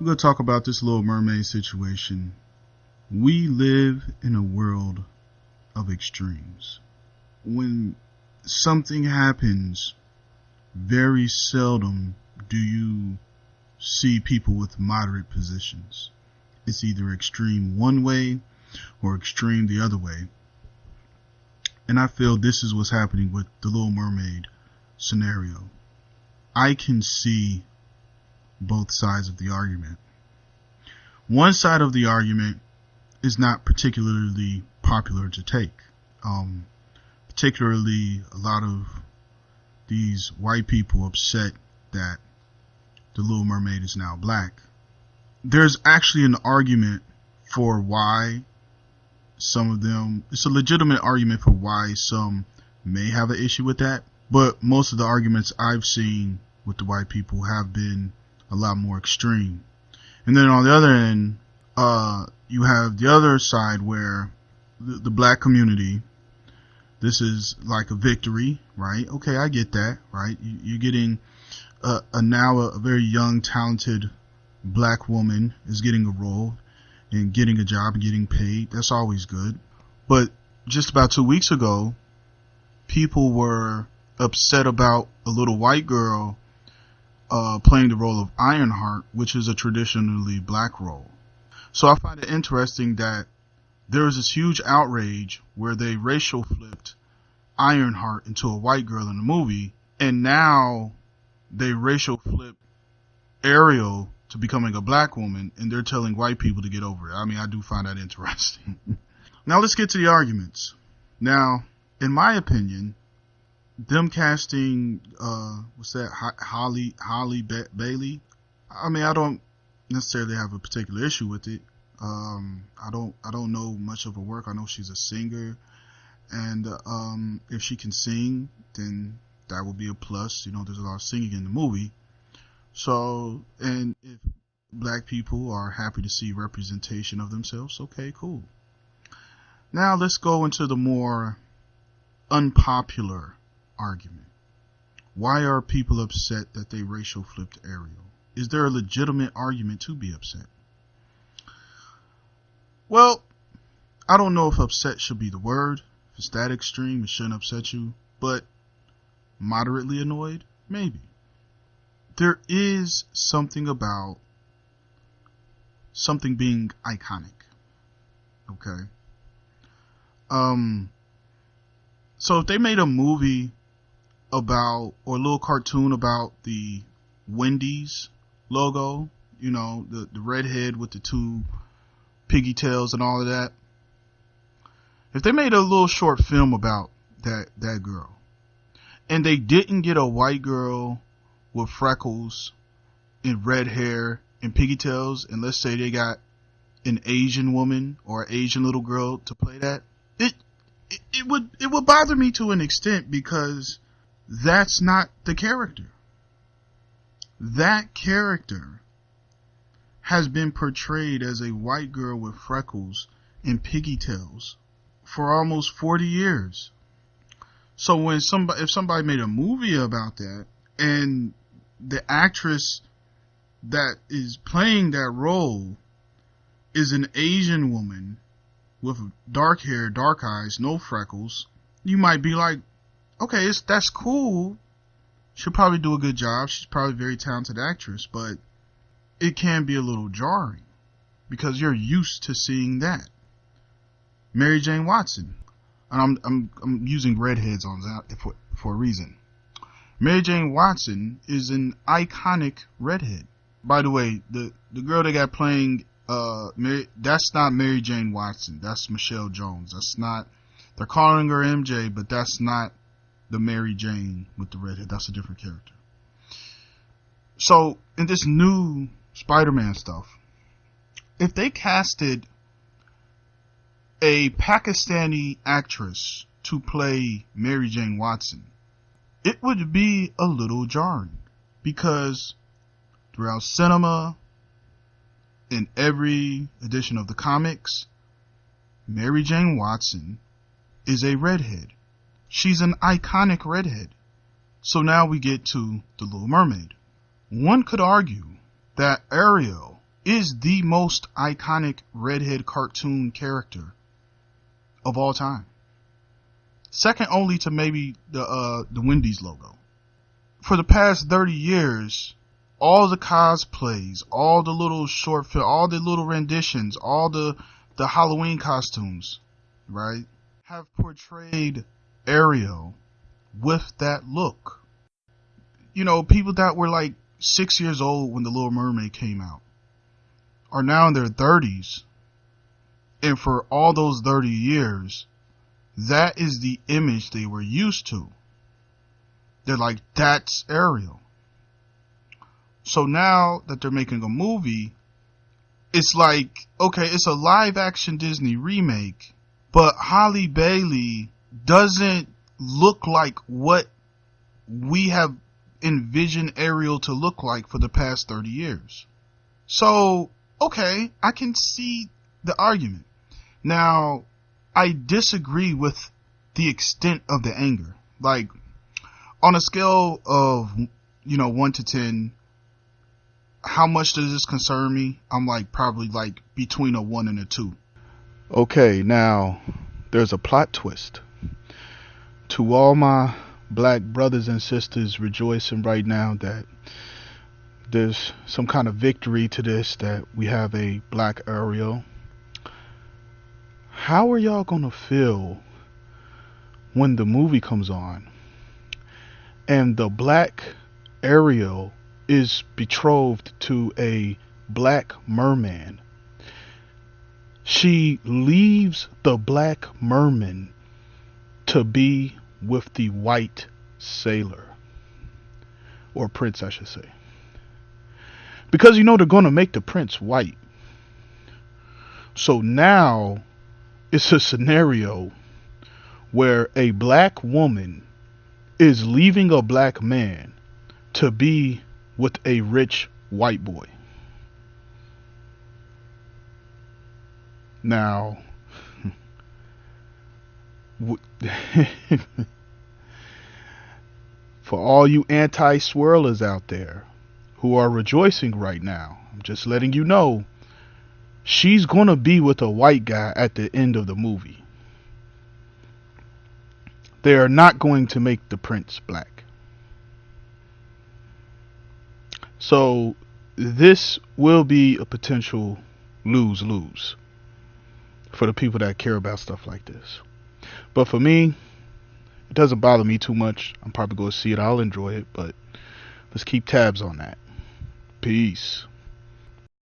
We're going to talk about this Little Mermaid situation. We live in a world of extremes. When something happens, very seldom do you see people with moderate positions. It's either extreme one way or extreme the other way. And I feel this is what's happening with the Little Mermaid scenario. I can see both sides of the argument. One side of the argument is not particularly popular to take. Particularly a lot of these white people upset that the Little Mermaid is now black. There's actually an argument for why some of them, it's a legitimate argument for why some may have an issue with that, but most of the arguments I've seen with the white people have been a lot more extreme. And then on the other end, you have the other side where the black community, this is like a victory, right? Okay, I get that, right? You're getting now a very young, talented black woman is getting a role and getting a job and getting paid. That's always good. But just about 2 weeks ago, people were upset about a little white girl playing the role of Ironheart, which is a traditionally black role. So I find it interesting that there was this huge outrage where they racial flipped Ironheart into a white girl in the movie, and now they racial flip Ariel to becoming a black woman, and they're telling white people to get over it. I mean, I do find that interesting. Now let's get to the arguments. Now, in my opinion, them casting Holly Bailey, I mean, I don't necessarily have a particular issue with it. I don't know much of her work. I know she's a singer, and if she can sing, then that will be a plus. You know, there's a lot of singing in the movie. So, and if black people are happy to see representation of themselves, okay, cool. Now let's go into the more unpopular argument. Why are people upset that they racial flipped Ariel? Is there a legitimate argument to be upset? Well, I don't know if upset should be the word. If it's that extreme, it shouldn't upset you. But moderately annoyed? Maybe. There is something about something being iconic. Okay? So if they made a movie about, or a little cartoon about the Wendy's logo, you know, the redhead with the two piggy tails and all of that. If they made a little short film about that girl, and they didn't get a white girl with freckles and red hair and piggy tails, and let's say they got an Asian woman or an Asian little girl to play that, it would bother me to an extent, because that's not the character. That character has been portrayed as a white girl with freckles and piggy tails for almost 40 years. So if somebody made a movie about that, and the actress that is playing that role is an Asian woman with dark hair, dark eyes, no freckles, you might be like, okay, that's cool. She'll probably do a good job. She's probably a very talented actress, but it can be a little jarring because you're used to seeing that. Mary Jane Watson, and I'm using redheads on that for a reason. Mary Jane Watson is an iconic redhead. By the way, the girl they got playing that's not Mary Jane Watson. That's Michelle Jones. That's not. They're calling her MJ, but that's not the Mary Jane with the redhead. That's a different character. So in this new Spider-Man stuff, if they casted a Pakistani actress to play Mary Jane Watson, it would be a little jarring, because throughout cinema, in every edition of the comics, Mary Jane Watson is a redhead. She's an iconic redhead. So now we get to The Little Mermaid. One could argue that Ariel is the most iconic redhead cartoon character of all time. Second only to maybe the Wendy's logo. For the past 30 years, all the cosplays, all the little short film, all the little renditions, all the Halloween costumes, right, have portrayed Ariel with that look. You know, people that were like 6 years old when The Little Mermaid came out are now in their 30s. And for all those 30 years, that is the image they were used to. They're like, that's Ariel. So now that they're making a movie, it's like, okay, it's a live action Disney remake, but Halle Bailey doesn't look like what we have envisioned Ariel to look like for the past 30 years. So, okay, I can see the argument. Now, I disagree with the extent of the anger. Like, on a scale of, 1 to 10, how much does this concern me? I'm like probably like between a 1 and a 2. Okay, now there's a plot twist. To all my black brothers and sisters rejoicing right now that there's some kind of victory to this, that we have a black Ariel. How are y'all gonna feel when the movie comes on and the black Ariel is betrothed to a black merman? She leaves the black merman to be with the white sailor, or prince, I should say, because they're going to make the prince white. So now it's a scenario where a black woman is leaving a black man to be with a rich white boy. Now, for all you anti-swirlers out there who are rejoicing right now, I'm just letting you know, she's gonna be with a white guy at the end of the movie. They are not going to make the prince black. So this will be a potential lose-lose for the people that care about stuff like this. But for me, it doesn't bother me too much. I'm probably going to see it. I'll enjoy it, but let's keep tabs on that. Peace.